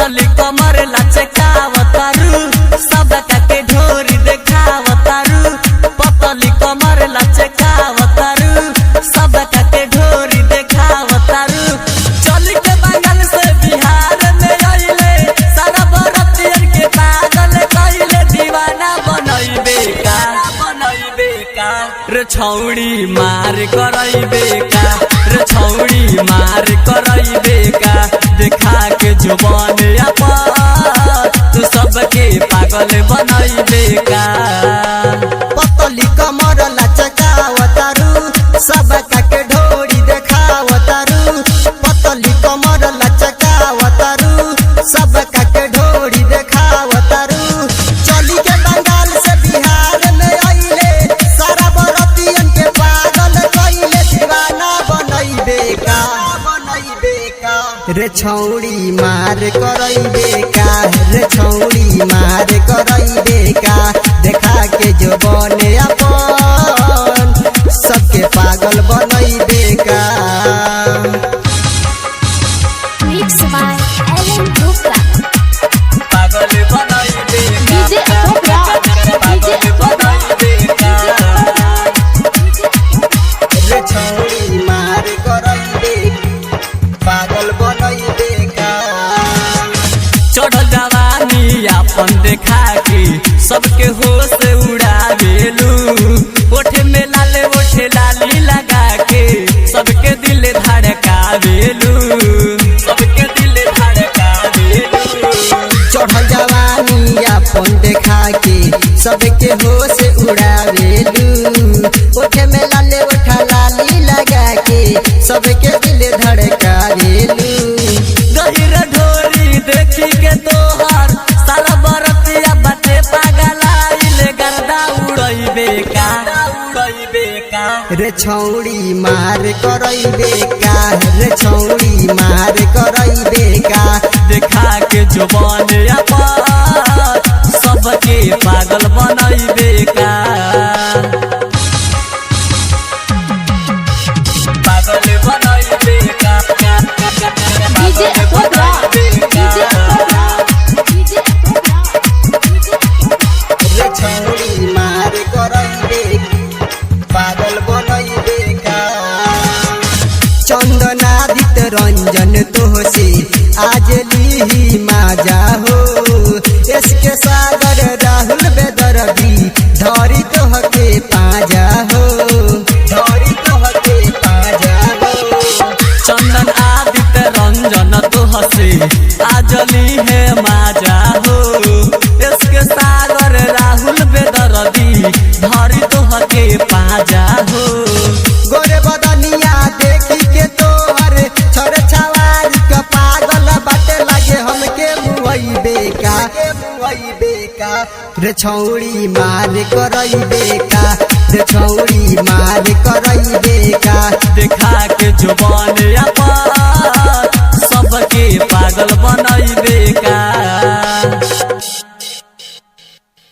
पतली कमर लचकावतारू सबका के ढोरी देखावतारू पतली कमर लचकावतारू सबका के ढोरी देखावतारू चल के बंगाल से बिहार में आइले सारा बरतियन के पागल कइले दीवाना बनइबे का रे छौड़ी मार करइबे का रे छौड़ी मार करइबे का देखा के जुबान अपन तू सबके पागल बनइबे का पतली कमर लचकावतारू सबका के ढोरी देखावतारू पतली कमर लचकावतारू सबका के ढोरी देखावतारू चली के बंगाल से बिहार में आइले सारा बरतियन के पागल कइले दीवाना बनइबे का रे छौड़ी मार करइबे का रे छौड़ी मार करइबे का देखा के जो बने अपन सबके पागल बनइबे का Mixed by Ellen Gupta. पागल बनइबे का DJ Cobra. DJ Cobra. रे छौड़ी मार करइबे पागल बनइबे का चढ़ जवानी अपन देखा के सबके होश उड़ावेलू ओठे में लाली लगा के सबके दिल धड़कावेलू चढ़ जवानी अपन देखा के सबके होश उड़ावेलू ओठे में लाली लगा के सबके दिल धड़कावेलू गहिर ढोरी देखी के तोहर सारा बरतिया बाटे पागलाइले गर्दा उड़इबे का रे छौड़ी मार करइबे का रे छौड़ी मार करइबे का देखा के जुबान अपन सबके पागल बनइबे का पागल बनइबे का DJ Cobra. DJ Cobra. DJ Cobra. रे छौड़ी मार करइबे पागल बनइबे का चंदनादित रंजन तोहसे आज लीही माजा हो इसके सागर राहुल बेदरदी धरी तोहके पाजा हो धरी तोहके पाजा हो चंदन आदित्य रंजन तोहसे आजली है माजा हो इसके सागर राहुल बेदरदी धरी तोहके पाजा हो गोरे बदनिया देखी के तोहर छोरे छवारी का पागल बाटे लगे हमके मुइबे का रे छौड़ी मार करइबे का रे छौड़ी मार करइबे का देखा के जुबान